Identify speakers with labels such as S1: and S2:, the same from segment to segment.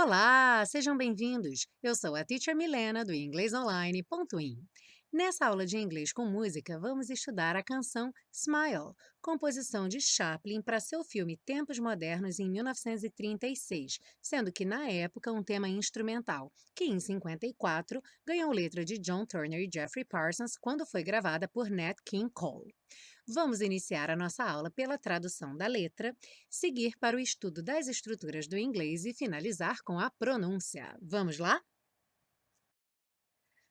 S1: Olá, sejam bem-vindos! Eu sou a Teacher Milena, do inglesonline.in. Nessa aula de inglês com música, vamos estudar a canção Smile, composição de Chaplin para seu filme Tempos Modernos em 1936, sendo que, na época, um tema instrumental, que em 54 ganhou letra de John Turner e Jeffrey Parsons quando foi gravada por Nat King Cole. Vamos iniciar a nossa aula pela tradução da letra, seguir para o estudo das estruturas do inglês e finalizar com a pronúncia. Vamos lá?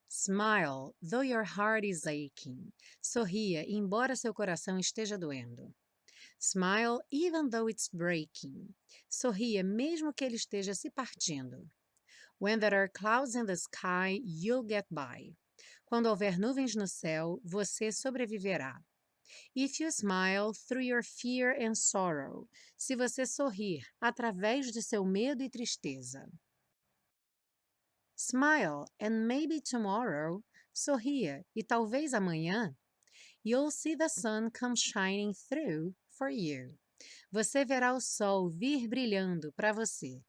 S1: Smile, though your heart is aching. Sorria, embora seu coração esteja doendo. Smile, even though it's breaking. Sorria, mesmo que ele esteja se partindo. When there are clouds in the sky, you'll get by. Quando houver nuvens no céu, você sobreviverá. If you smile through your fear and sorrow. Se você sorrir através de seu medo e tristeza. Smile and maybe tomorrow. Sorria e talvez amanhã. You'll see the sun come shining through for you. Você verá o sol vir brilhando para você.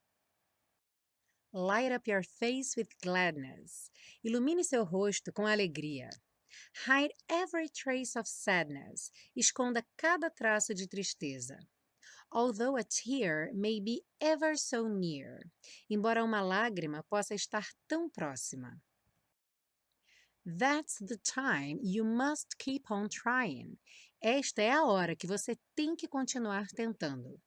S1: Light up your face with gladness. Ilumine seu rosto com alegria. Hide every trace of sadness. Esconda cada traço de tristeza. Although a tear may be ever so near. Embora uma lágrima possa estar tão próxima. That's the time you must keep on trying. Esta é a hora que você tem que continuar tentando.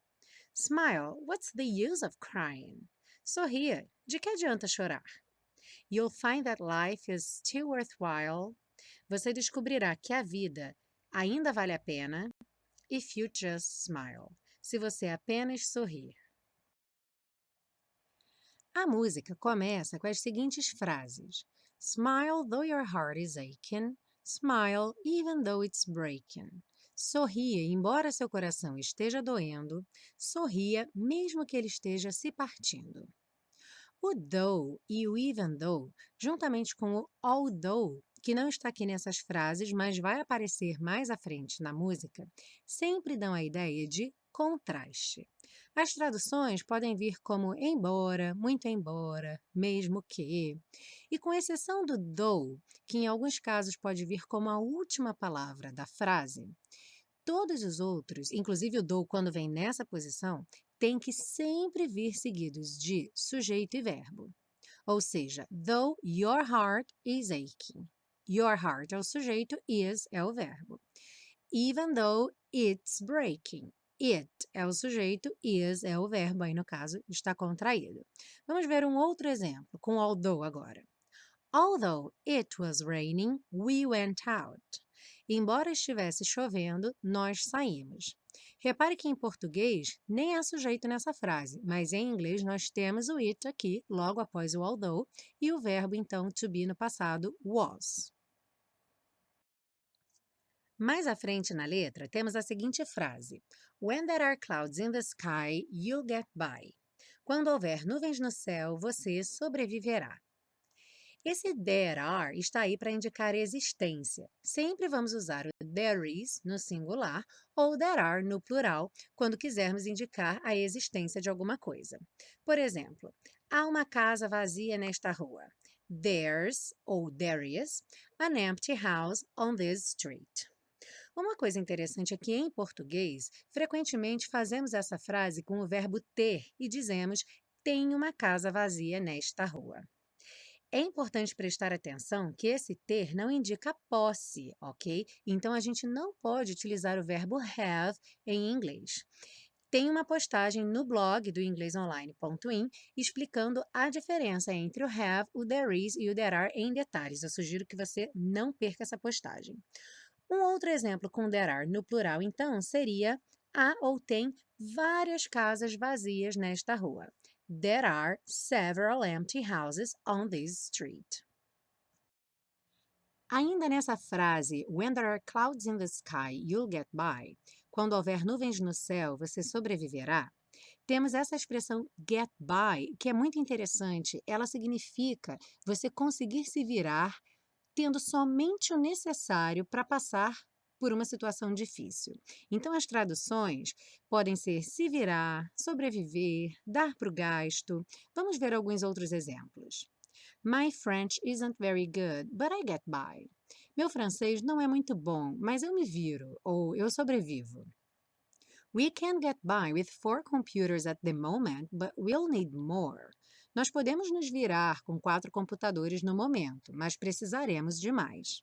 S1: Smile, what's the use of crying? Sorria, de que adianta chorar? You'll find that life is still worthwhile. Você descobrirá que a vida ainda vale a pena if you just smile. Se você apenas sorrir. A música começa com as seguintes frases. Smile though your heart is aching. Smile even though it's breaking. Sorria embora seu coração esteja doendo. Sorria mesmo que ele esteja se partindo. O though e o even though, juntamente com o although, que não está aqui nessas frases, mas vai aparecer mais à frente na música, sempre dão a ideia de contraste. As traduções podem vir como embora, muito embora, mesmo que. E com exceção do though, que em alguns casos pode vir como a última palavra da frase, todos os outros, inclusive o though quando vem nessa posição, tem que sempre vir seguidos de sujeito e verbo. Ou seja, though your heart is aching. Your heart é o sujeito, is é o verbo. Even though it's breaking. It é o sujeito, is é o verbo, aí no caso está contraído. Vamos ver um outro exemplo, com although agora. Although it was raining, we went out. Embora estivesse chovendo, nós saímos. Repare que em português nem há sujeito nessa frase, mas em inglês nós temos o it aqui, logo após o although, e o verbo, então, to be no passado, was. Mais à frente na letra, temos a seguinte frase. When there are clouds in the sky, you'll get by. Quando houver nuvens no céu, você sobreviverá. Esse there are está aí para indicar existência. Sempre vamos usar o there is no singular ou there are no plural quando quisermos indicar a existência de alguma coisa. Por exemplo, há uma casa vazia nesta rua. There's, ou there is, an empty house on this street. Uma coisa interessante é que em português, frequentemente fazemos essa frase com o verbo ter e dizemos tem uma casa vazia nesta rua. É importante prestar atenção que esse ter não indica posse, ok? Então, a gente não pode utilizar o verbo have em inglês. Tem uma postagem no blog do inglesonline.in explicando a diferença entre o have, o there is e o there are em detalhes. Eu sugiro que você não perca essa postagem. Um outro exemplo com there are no plural, então, seria há ou tem várias casas vazias nesta rua. There are several empty houses on this street. Ainda nessa frase, when there are clouds in the sky, you'll get by, quando houver nuvens no céu, você sobreviverá, temos essa expressão get by, que é muito interessante. Ela significa você conseguir se virar tendo somente o necessário para passar por uma situação difícil. Então, as traduções podem ser se virar, sobreviver, dar para o gasto. Vamos ver alguns outros exemplos. My French isn't very good, but I get by. Meu francês não é muito bom, mas eu me viro, ou eu sobrevivo. We can get by with 4 computers at the moment, but we'll need more. Nós podemos nos virar com 4 computadores no momento, mas precisaremos de mais.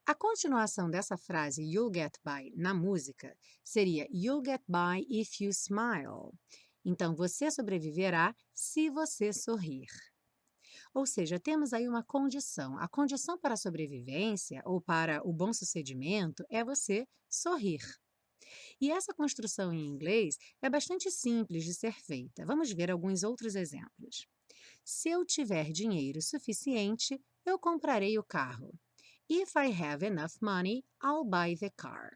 S1: A continuação dessa frase you'll get by na música seria you'll get by if you smile. Então, você sobreviverá se você sorrir. Ou seja, temos aí uma condição. A condição para a sobrevivência ou para o bom-sucedimento é você sorrir. E essa construção em inglês é bastante simples de ser feita. Vamos ver alguns outros exemplos. Se eu tiver dinheiro suficiente, eu comprarei o carro. If I have enough money, I'll buy the car.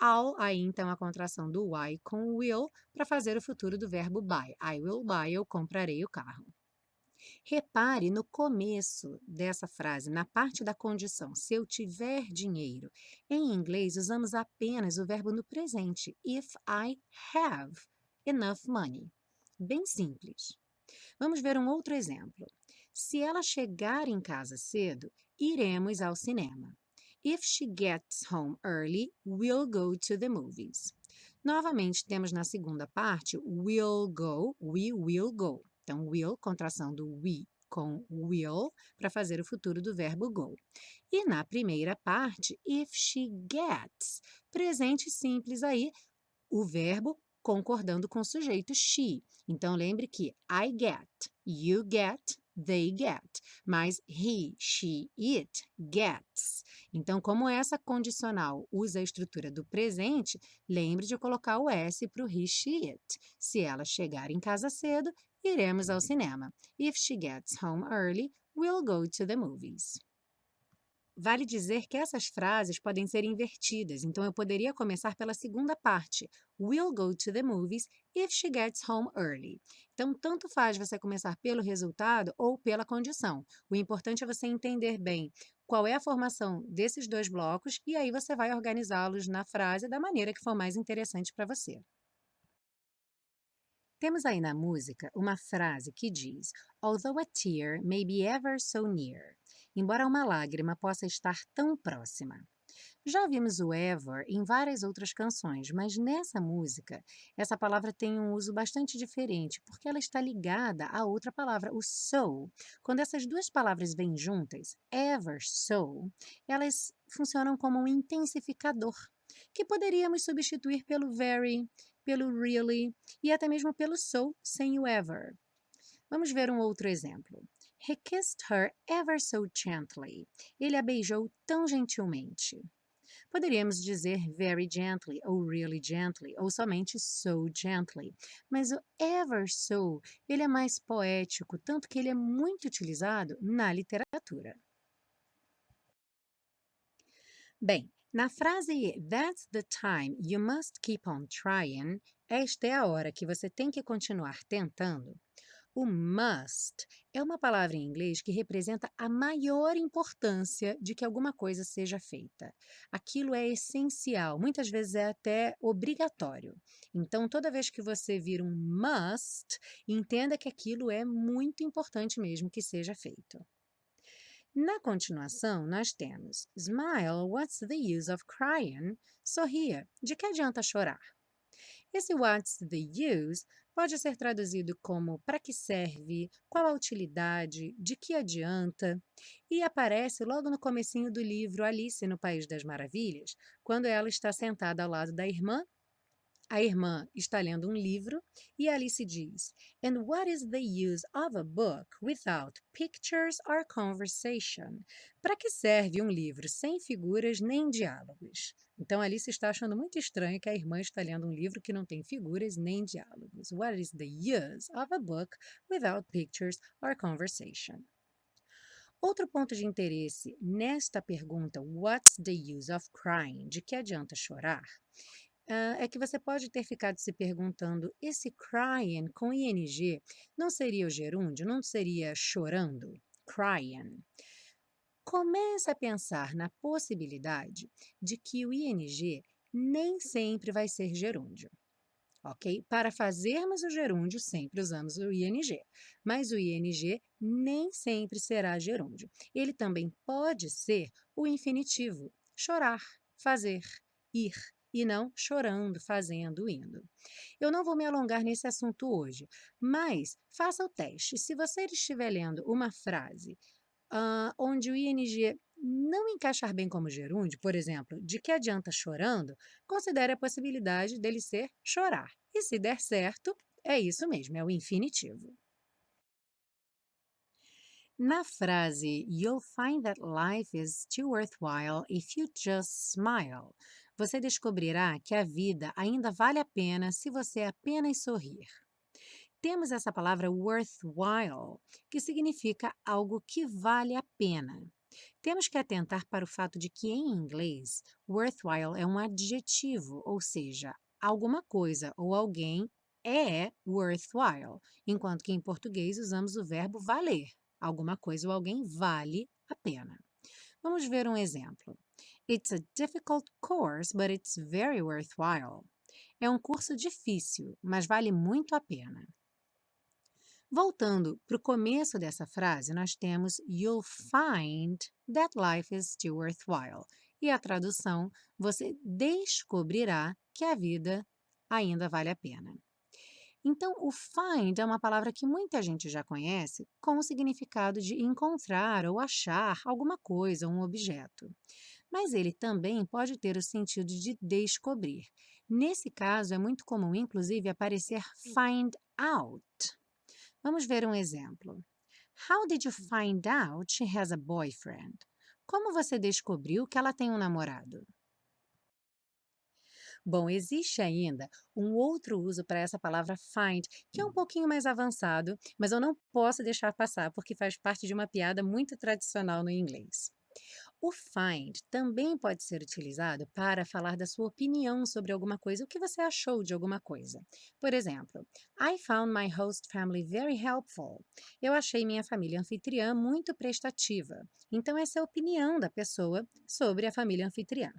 S1: I'll, aí então a contração do I com will para fazer o futuro do verbo buy. I will buy, eu comprarei o carro. Repare no começo dessa frase, na parte da condição, se eu tiver dinheiro. Em inglês, usamos apenas o verbo no presente, if I have enough money. Bem simples. Vamos ver um outro exemplo. Se ela chegar em casa cedo, iremos ao cinema. If she gets home early, we'll go to the movies. Novamente, temos na segunda parte, will go, we will go. Então, will, contração do we com will, para fazer o futuro do verbo go. E na primeira parte, if she gets, presente simples aí, o verbo concordando com o sujeito she. Então, lembre que I get, you get, they get, mas he, she, it gets. Então, como essa condicional usa a estrutura do presente, lembre de colocar o S para o he, she, it. Se ela chegar em casa cedo, iremos ao cinema. If she gets home early, we'll go to the movies. Vale dizer que essas frases podem ser invertidas, então eu poderia começar pela segunda parte. We'll go to the movies if she gets home early. Então, tanto faz você começar pelo resultado ou pela condição. O importante é você entender bem qual é a formação desses dois blocos e aí você vai organizá-los na frase da maneira que for mais interessante para você. Temos aí na música uma frase que diz Although a tear may be ever so near. Embora uma lágrima possa estar tão próxima. Já vimos o ever em várias outras canções, mas nessa música, essa palavra tem um uso bastante diferente, porque ela está ligada a outra palavra, o so. Quando essas duas palavras vêm juntas, ever so, elas funcionam como um intensificador, que poderíamos substituir pelo very, pelo really e até mesmo pelo so sem o ever. Vamos ver um outro exemplo. He kissed her ever so gently. Ele a beijou tão gentilmente. Poderíamos dizer very gently, ou really gently, ou somente so gently. Mas o ever so, ele é mais poético, tanto que ele é muito utilizado na literatura. Bem, na frase That's the time you must keep on trying, esta é a hora que você tem que continuar tentando. O must é uma palavra em inglês que representa a maior importância de que alguma coisa seja feita. Aquilo é essencial, muitas vezes é até obrigatório. Então, toda vez que você vir um must, entenda que aquilo é muito importante mesmo que seja feito. Na continuação, nós temos Smile, what's the use of crying? Sorria, de que adianta chorar? Esse what's the use pode ser traduzido como para que serve, qual a utilidade, de que adianta, e aparece logo no comecinho do livro Alice no País das Maravilhas, quando ela está sentada ao lado da irmã. A irmã está lendo um livro e Alice diz: And what is the use of a book without pictures or conversation? Para que serve um livro sem figuras nem diálogos? Então Alice está achando muito estranho que a irmã está lendo um livro que não tem figuras nem diálogos. What is the use of a book without pictures or conversation? Outro ponto de interesse nesta pergunta, What's the use of crying? De que adianta chorar? É que você pode ter ficado se perguntando, esse crying com ing não seria o gerúndio? Não seria chorando? Crying. Comece a pensar na possibilidade de que o ing nem sempre vai ser gerúndio, ok? Para fazermos o gerúndio, sempre usamos o ing, mas o ing nem sempre será gerúndio. Ele também pode ser o infinitivo, chorar, fazer, ir, e não chorando, fazendo, indo. Eu não vou me alongar nesse assunto hoje, mas faça o teste. Se você estiver lendo uma frase onde o ing não encaixar bem como gerúndio, por exemplo, de que adianta chorando, considere a possibilidade dele ser chorar. E se der certo, é isso mesmo, é o infinitivo. Na frase "You'll find that life is still worthwhile if you just smile", você descobrirá que a vida ainda vale a pena se você apenas sorrir. Temos essa palavra worthwhile, que significa algo que vale a pena. Temos que atentar para o fato de que, em inglês, worthwhile é um adjetivo, ou seja, alguma coisa ou alguém é worthwhile, enquanto que em português usamos o verbo valer. Alguma coisa ou alguém vale a pena. Vamos ver um exemplo. It's a difficult course, but it's very worthwhile. É um curso difícil, mas vale muito a pena. Voltando para o começo dessa frase, nós temos "You'll find that life is still worthwhile". E a tradução, você descobrirá que a vida ainda vale a pena. Então, o find é uma palavra que muita gente já conhece com o significado de encontrar ou achar alguma coisa, um objeto. Mas ele também pode ter o sentido de descobrir. Nesse caso, é muito comum, inclusive, aparecer find out. Vamos ver um exemplo. How did you find out she has a boyfriend? Como você descobriu que ela tem um namorado? Bom, existe ainda um outro uso para essa palavra find, que é um pouquinho mais avançado, mas eu não posso deixar passar porque faz parte de uma piada muito tradicional no inglês. O find também pode ser utilizado para falar da sua opinião sobre alguma coisa, o que você achou de alguma coisa. Por exemplo, I found my host family very helpful. Eu achei minha família anfitriã muito prestativa. Então, essa é a opinião da pessoa sobre a família anfitriã.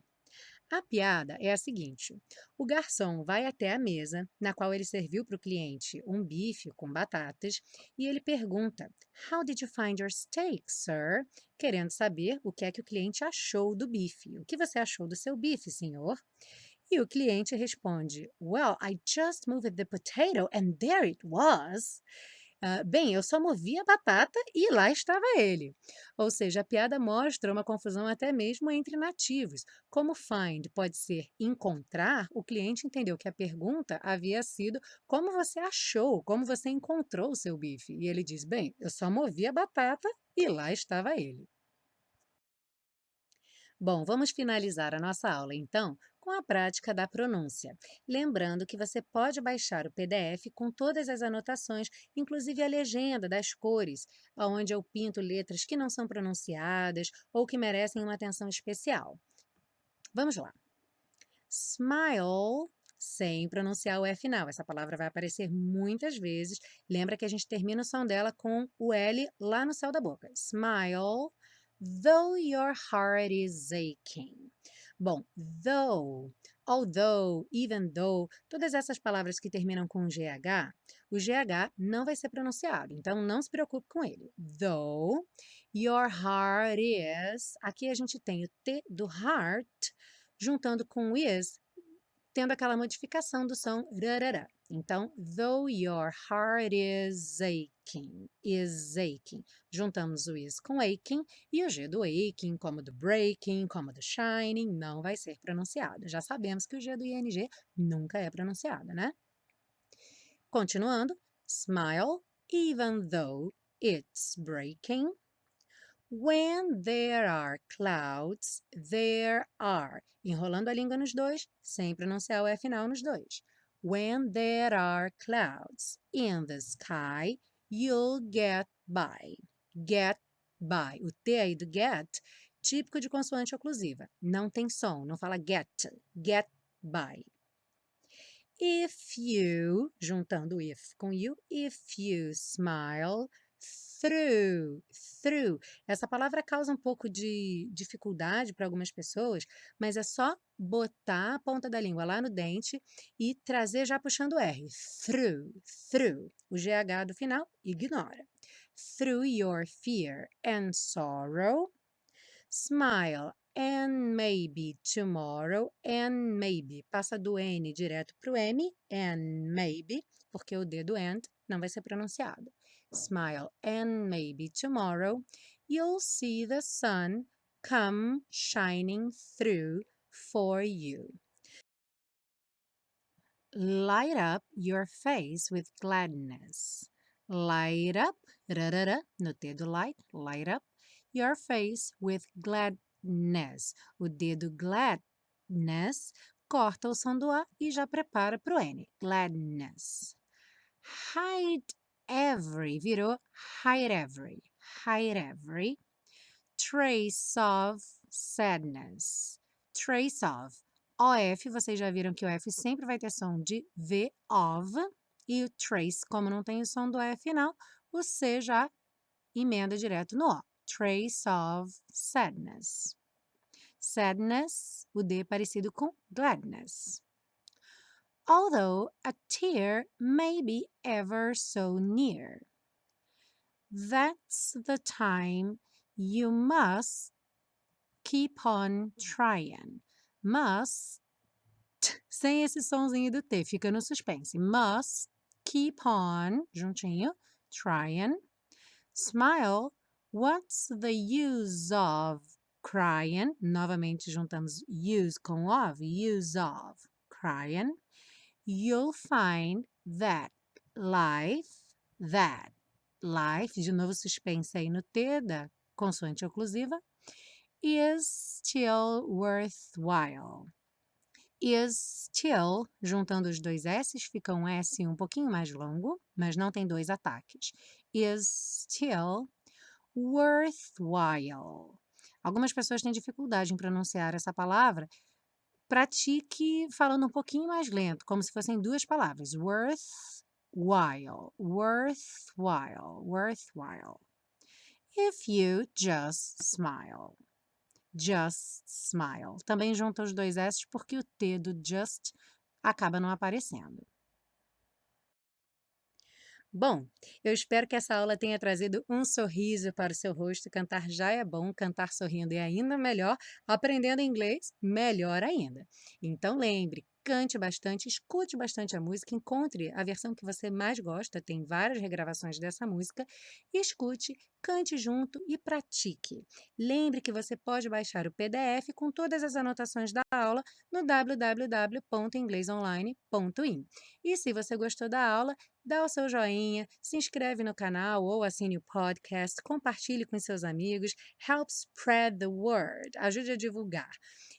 S1: A piada é a seguinte: o garçom vai até a mesa, na qual ele serviu para o cliente um bife com batatas, e ele pergunta: How did you find your steak, sir? Querendo saber o que é que o cliente achou do bife. O que você achou do seu bife, senhor? E o cliente responde: Well, I just moved the potato and there it was. Bem, eu só movi a batata e lá estava ele. Ou seja, a piada mostra uma confusão até mesmo entre nativos. Como find pode ser encontrar, o cliente entendeu que a pergunta havia sido como você achou, como você encontrou o seu bife. E ele diz: Bem, eu só movi a batata e lá estava ele. Bom, vamos finalizar a nossa aula então com a prática da pronúncia. Lembrando que você pode baixar o PDF com todas as anotações, inclusive a legenda das cores, onde eu pinto letras que não são pronunciadas ou que merecem uma atenção especial. Vamos lá. Smile, sem pronunciar o E final. Essa palavra vai aparecer muitas vezes. Lembra que a gente termina o som dela com o L lá no céu da boca. Smile, though your heart is aching. Bom, though, although, even though, todas essas palavras que terminam com GH, o GH não vai ser pronunciado, então não se preocupe com ele. Though your heart is, aqui a gente tem o T do heart, juntando com o is, tendo aquela modificação do som rarará. Então, though your heart is aching. Juntamos o is com aching e o G do aching, como do breaking, como do shining, não vai ser pronunciado. Já sabemos que o G do ing nunca é pronunciado, né? Continuando, smile, even though it's breaking. When there are clouds, there are. Enrolando a língua nos dois, sem pronunciar o E final nos dois. When there are clouds in the sky, you'll get by. Get by. O T aí do get, típico de consoante oclusiva. Não tem som, não fala get. Get by. If you, juntando if com you, if you smile, through, through. Essa palavra causa um pouco de dificuldade para algumas pessoas, mas é só botar a ponta da língua lá no dente e trazer já puxando o R. Through, through. O GH do final, ignora. Through your fear and sorrow, smile and maybe tomorrow, and maybe. Passa do N direto para o M, and maybe, porque o D do and não vai ser pronunciado. Smile and maybe tomorrow, you'll see the sun come shining through for you. Light up your face with gladness. Light up, rarara, no dedo light up your face with gladness. O dedo gladness corta o som do A e já prepara para o N. Gladness. Hide every, virou hide every. Hide every trace of sadness. Trace of. OF, vocês já viram que o F sempre vai ter som de V, of, e o trace, como não tem o som do E final, o C já emenda direto no O. Trace of sadness. Sadness, o D é parecido com gladness. Although a tear may be ever so near. That's the time you must keep on trying. Must, sem esse sonzinho do T, fica no suspense. Must keep on, juntinho, trying. Smile, what's the use of crying? Novamente juntamos use com of, use of crying. You'll find that life, de novo suspense aí no T da consoante oclusiva, is still worthwhile. Is still, juntando os dois S's, fica um S um pouquinho mais longo, mas não tem dois ataques. Is still worthwhile. Algumas pessoas têm dificuldade em pronunciar essa palavra. Pratique falando um pouquinho mais lento, como se fossem duas palavras. Worthwhile, worthwhile, worthwhile. If you just smile. Just smile. Também junta os dois S porque o T do just acaba não aparecendo. Bom, eu espero que essa aula tenha trazido um sorriso para o seu rosto. Cantar já é bom, cantar sorrindo é ainda melhor. Aprendendo inglês, melhor ainda. Então lembre, cante bastante, escute bastante a música, encontre a versão que você mais gosta, tem várias regravações dessa música, escute, cante junto e pratique. Lembre que você pode baixar o PDF com todas as anotações da aula no www.inglesonline.in. E se você gostou da aula, dá o seu joinha, se inscreve no canal ou assine o podcast, compartilhe com seus amigos, help spread the word, ajude a divulgar.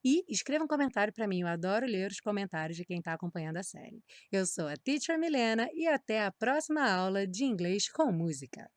S1: E escreva um comentário para mim, eu adoro ler os comentários de quem está acompanhando a série. Eu sou a Teacher Milena e até a próxima aula de inglês com música.